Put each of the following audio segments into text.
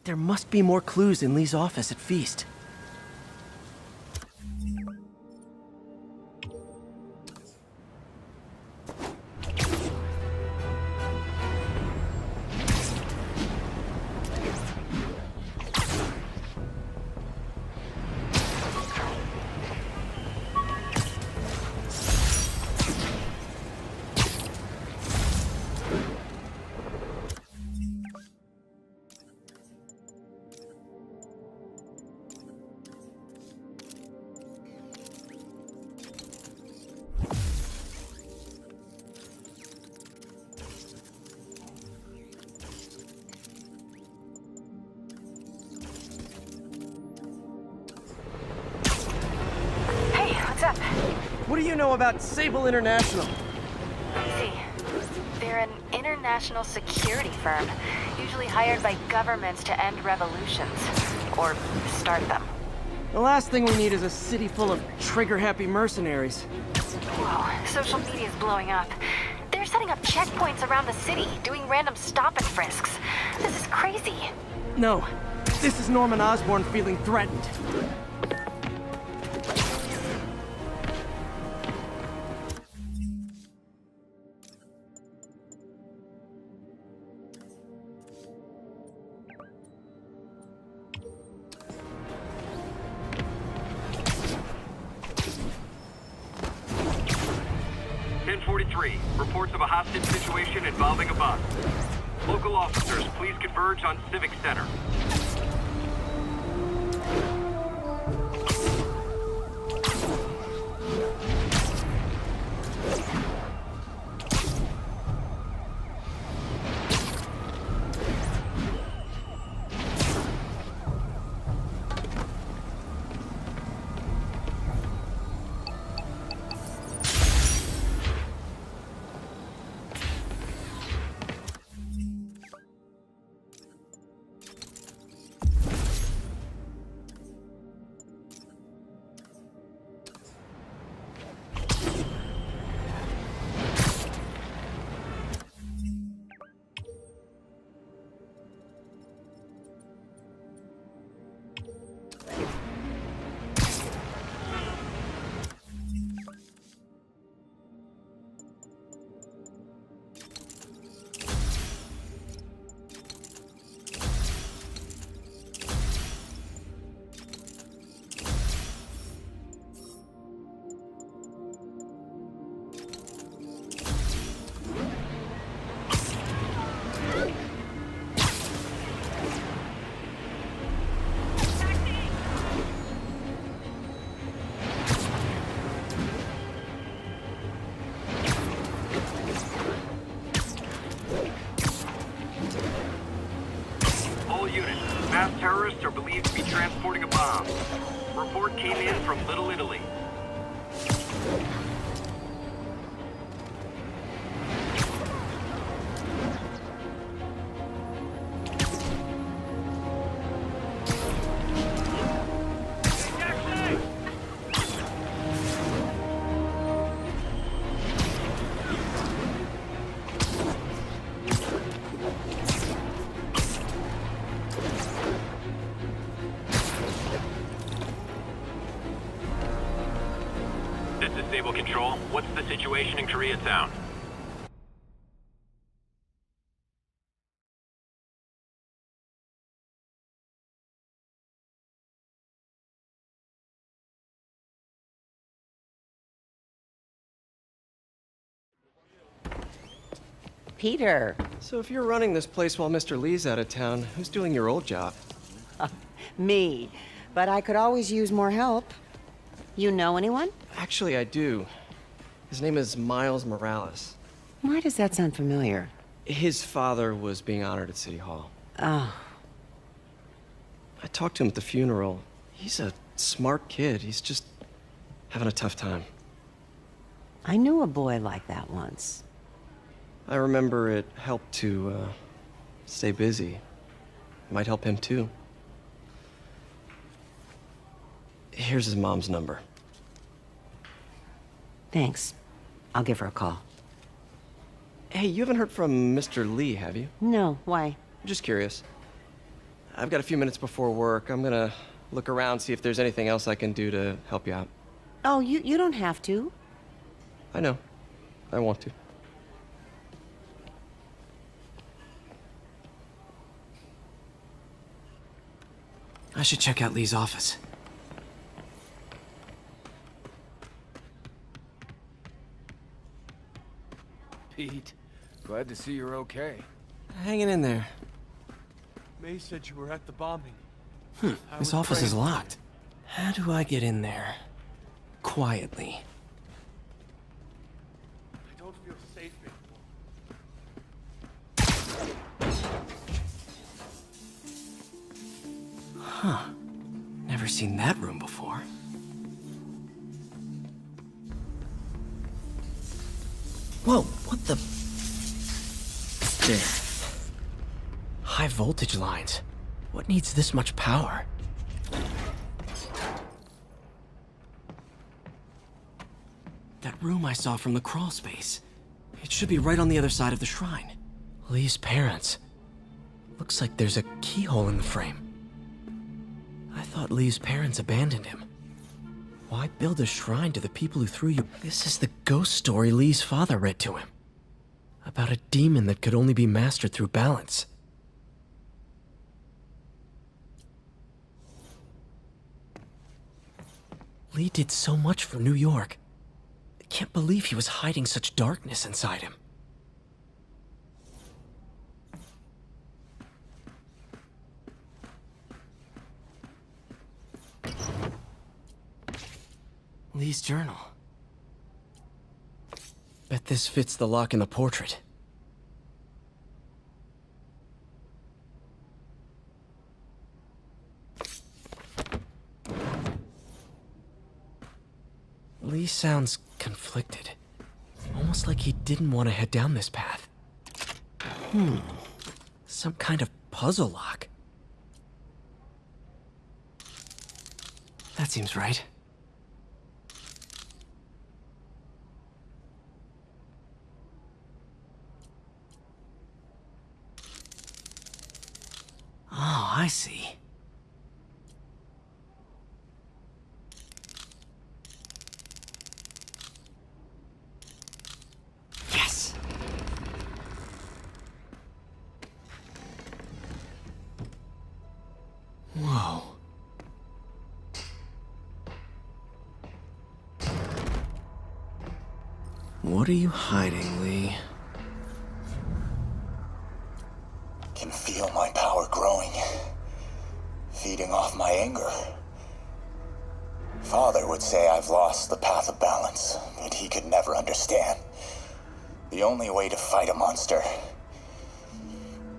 There must be more clues in Lee's office at F.E.A.S.T. What do you know about Sable International? Easy. They're an international security firm, usually hired by governments to end revolutions. Or start them. The last thing we need is a city full of trigger-happy mercenaries. Whoa, social media's blowing up. They're setting up checkpoints around the city, doing random stop and frisks. This is crazy. No, this is Norman Osborn feeling threatened. Reports of a hostage situation involving a bus. Local officers, please converge on Civic Center. Mass terrorists are believed to be transporting a bomb. Report came in from Little Italy. Stable Control, what's the situation in Koreatown? Peter. So if you're running this place while Mr. Lee's out of town, who's doing your old job? Me. But I could always use more help. You know anyone? Actually, I do. His name is Miles Morales. Why does that sound familiar? His father was being honored at City Hall. Oh. I talked to him at the funeral. He's a smart kid. He's just having a tough time. I knew a boy like that once. I remember it helped to, stay busy. Might help him, too. Here's his mom's number. Thanks. I'll give her a call. Hey, you haven't heard from Mr. Lee, have you? No, why? Just curious. I've got a few minutes before work. I'm gonna look around, see if there's anything else I can do to help you out. Oh, you don't have to. I know. I want to. I should check out Lee's office. Pete, glad to see you're okay. Hanging in there. May said you were at the bombing. This office is locked. How do I get in there? Quietly. I don't feel safe anymore. Never seen that room before. Whoa, what the? There. High voltage lines. What needs this much power? That room I saw from the crawl space. It should be right on the other side of the shrine. Lee's parents. Looks like there's a keyhole in the frame. I thought Lee's parents abandoned him. Why build a shrine to the people who threw you? This is the ghost story Lee's father read to him. About a demon that could only be mastered through balance. Lee did so much for New York. I can't believe he was hiding such darkness inside him. Lee's journal. Bet this fits the lock in the portrait. Lee sounds conflicted. Almost like he didn't want to head down this path. Some kind of puzzle lock. That seems right. Oh, I see. Yes! Whoa. What are you hiding, Lee? Can feel my power growing, feeding off my anger. Father would say I've lost the path of balance, but he could never understand. The only way to fight a monster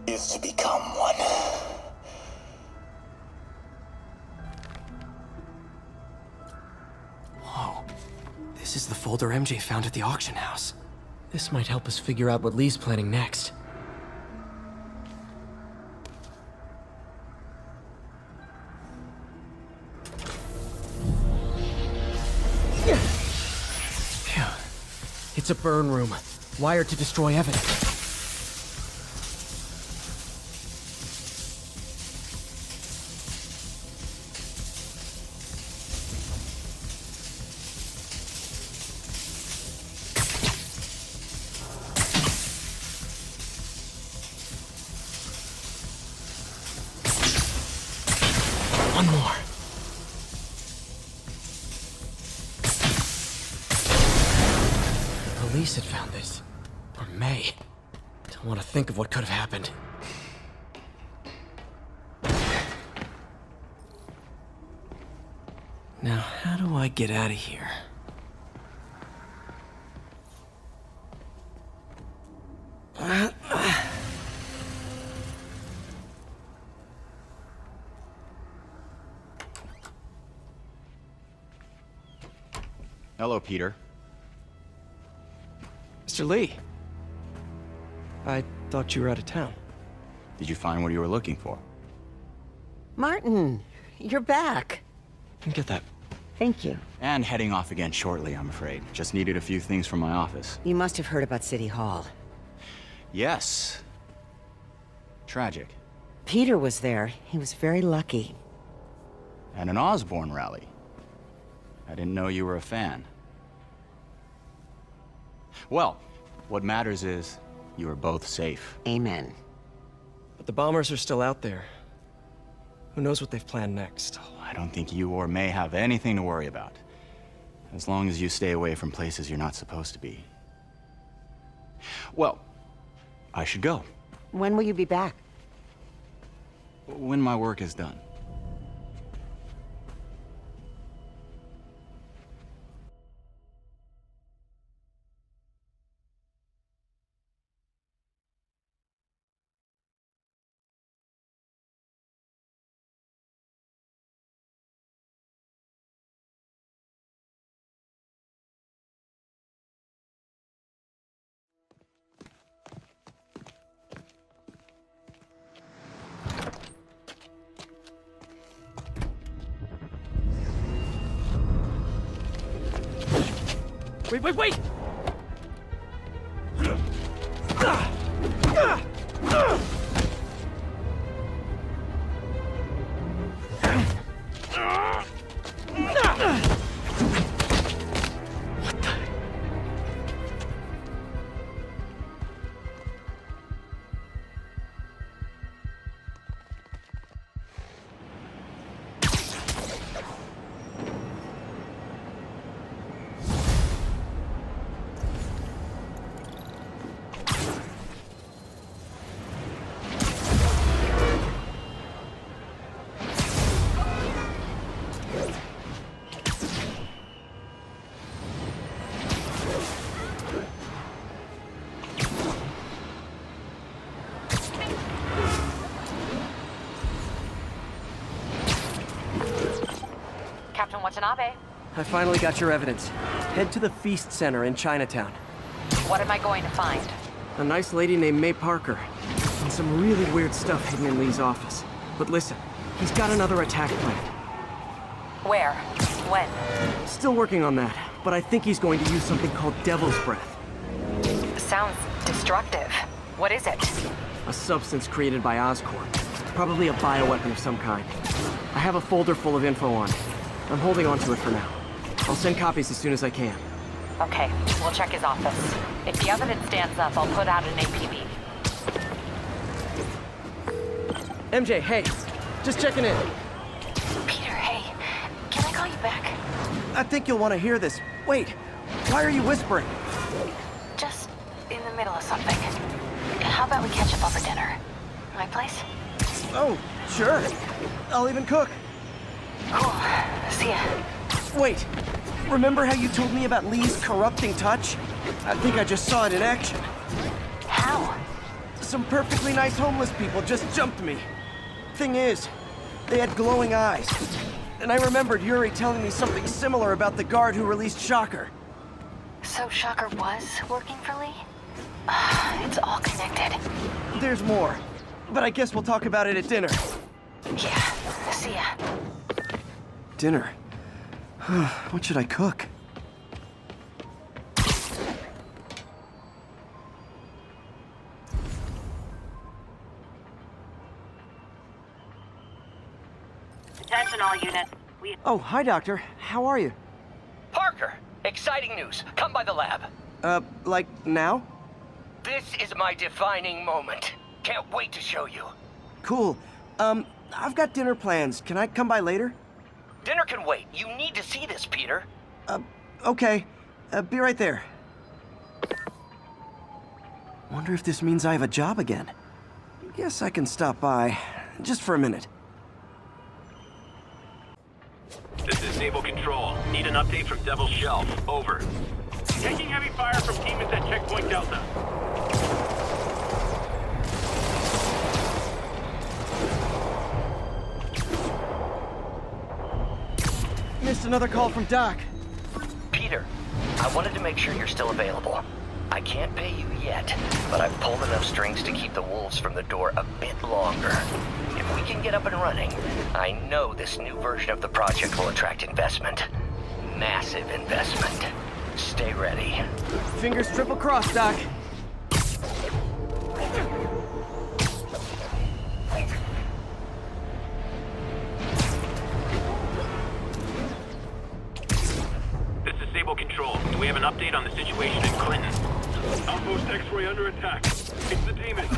is to become one. Whoa. This is the folder MJ found at the auction house. This might help us figure out what Lee's planning next. Phew. It's a burn room, wired to destroy evidence. One more. The police had found this. Or May. Don't want to think of what could have happened. Now, how do I get out of here? Hello, Peter. Mr. Lee. I thought you were out of town. Did you find what you were looking for? Martin, you're back. Get that. Thank you. And heading off again shortly, I'm afraid. Just needed a few things from my office. You must have heard about City Hall. Yes. Tragic. Peter was there. He was very lucky. At an Osborne rally. I didn't know you were a fan. Well, what matters is you are both safe. Amen. But the bombers are still out there. Who knows what they've planned next? I don't think you or May have anything to worry about. As long as you stay away from places you're not supposed to be. Well, I should go. When will you be back? When my work is done. Wait! Captain Watanabe, I finally got your evidence. Head to the F.E.A.S.T Center in Chinatown. what am I going to find? A nice lady named May Parker. And some really weird stuff hidden in Lee's office. But listen, he's got another attack planned. Where? When? Still working on that, but I think he's going to use something called Devil's Breath. Sounds destructive. What is it? A substance created by Oscorp. Probably a bioweapon of some kind. I have a folder full of info on it. I'm holding on to it for now. I'll send copies as soon as I can. Okay, we'll check his office. If the evidence stands up, I'll put out an APB. MJ, hey. Just checking in. Peter, hey. Can I call you back? I think you'll want to hear this. Wait, why are you whispering? Just in the middle of something. How about we catch up over dinner? My place? Oh, sure. I'll even cook. Cool. See ya. Wait, remember how you told me about Lee's corrupting touch? I think I just saw it in action. How? Some perfectly nice homeless people just jumped me. Thing is, they had glowing eyes. And I remembered Yuri telling me something similar about the guard who released Shocker. So Shocker was working for Lee? It's all connected. There's more, but I guess we'll talk about it at dinner. Yeah, see ya. Dinner? What should I cook? Attention all units. Oh, hi, Doctor. How are you? Parker, exciting news. Come by the lab. Like now? This is my defining moment. Can't wait to show you. Cool. I've got dinner plans. Can I come by later? Dinner can wait. You need to see this, Peter. Okay. Be right there. Wonder if this means I have a job again. Guess I can stop by. Just for a minute. This is Naval Control. Need an update from Devil's Shelf. Over. Taking heavy fire from demons at Checkpoint Delta. Missed another call from Doc. Peter, I wanted to make sure you're still available. I can't pay you yet, but I've pulled enough strings to keep the wolves from the door a bit longer. If we can get up and running, I know this new version of the project will attract investment. Massive investment. Stay ready. Fingers triple crossed, Doc. update on the situation in Clinton. Outpost X-ray under attack. It's the demon.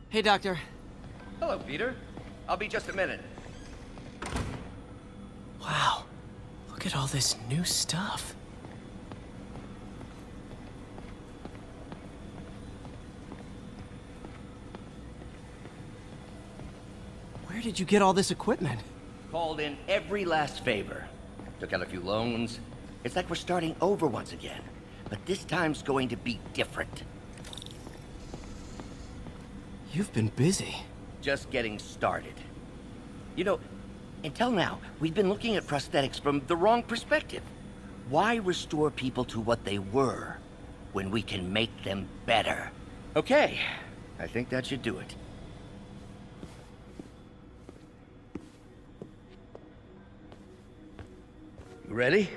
Hey, Doctor. Hello, Peter. I'll be just a minute. Wow. Look at all this new stuff. Where did you get all this equipment? Called in every last favor. Took out a few loans. It's like we're starting over once again. But this time's going to be different. You've been busy. Just getting started. You know, until now, we've been looking at prosthetics from the wrong perspective. Why restore people to what they were when we can make them better? Okay, I think that should do it. You ready?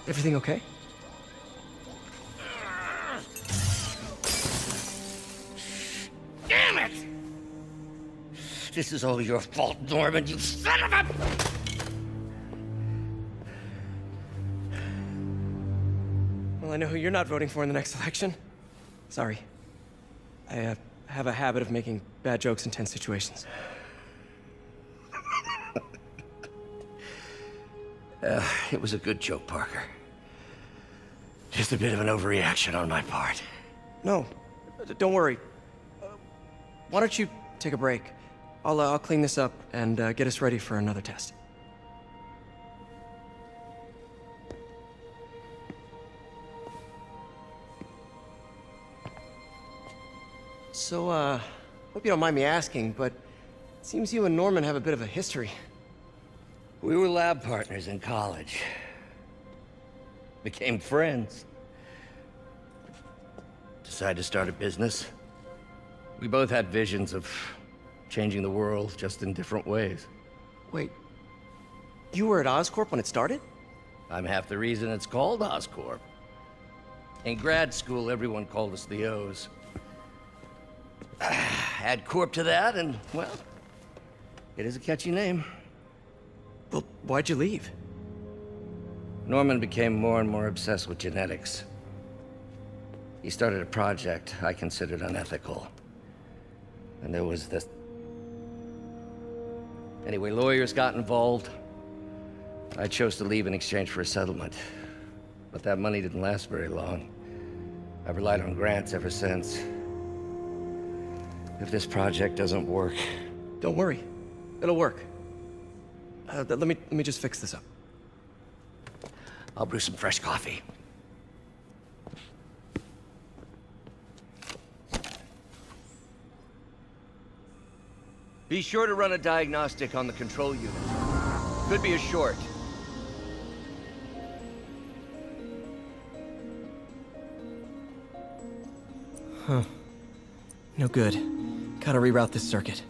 Everything okay? Damn it! This is all your fault, Norman, you son of a... Well, I know who you're not voting for in the next election. Sorry. I have a habit of making bad jokes in tense situations. It was a good joke, Parker. Just a bit of an overreaction on my part. No, don't worry. Why don't you take a break? I'll clean this up and get us ready for another test. So, hope you don't mind me asking, but it seems you and Norman have a bit of a history. We were lab partners in college. Became friends. Decided to start a business. We both had visions of changing the world, just in different ways. Wait, you were at Oscorp when it started? I'm half the reason it's called Oscorp. In grad school, everyone called us the O's. Add Corp to that, and, well, it is a catchy name. Well, why'd you leave? Norman became more and more obsessed with genetics. He started a project I considered unethical. And there was this... Anyway, lawyers got involved. I chose to leave in exchange for a settlement. But that money didn't last very long. I've relied on grants ever since. If this project doesn't work... Don't worry. It'll work. Let me just fix this up. I'll brew some fresh coffee. Be sure to run a diagnostic on the control unit. Could be a short. Huh. No good. Gotta reroute this circuit.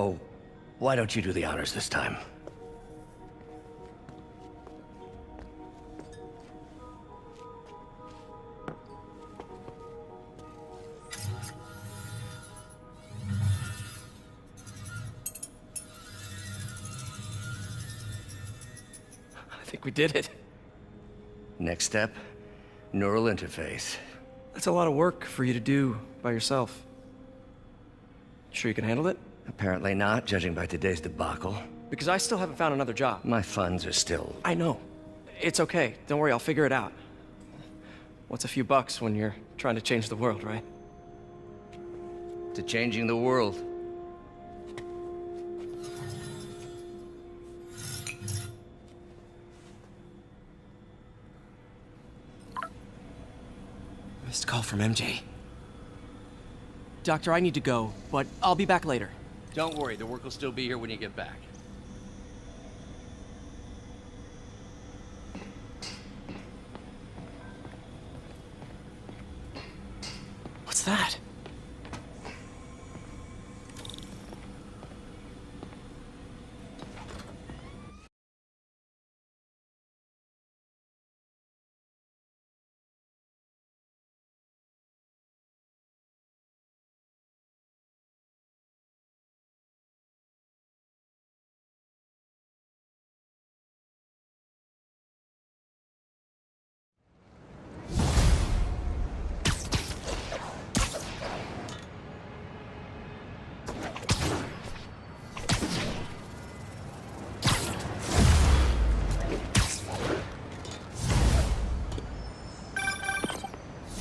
Oh, why don't you do the honors this time? I think we did it. Next step, neural interface. That's a lot of work for you to do by yourself. Sure you can handle it? Apparently not, judging by today's debacle. Because I still haven't found another job. My funds are still... I know. It's okay. Don't worry, I'll figure it out. What's a few bucks when you're trying to change the world, right? to changing the world. Missed call from MJ. Doctor, I need to go, but I'll be back later. Don't worry, the work will still be here when you get back. What's that?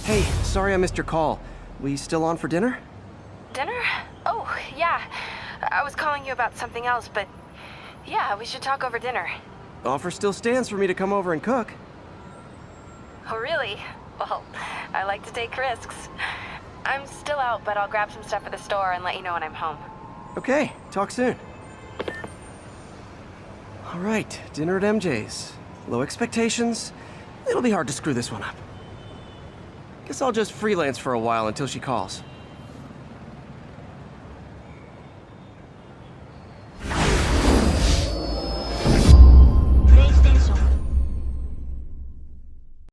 Hey, sorry I missed your call. We still on for dinner? Dinner? Oh, yeah. I was calling you about something else, but yeah, we should talk over dinner. Offer still stands for me to come over and cook. Oh, really? Well, I like to take risks. I'm still out, but I'll grab some stuff at the store and let you know when I'm home. Okay, talk soon. All right, dinner at MJ's. Low expectations. It'll be hard to screw this one up. Guess I'll just freelance for a while until she calls.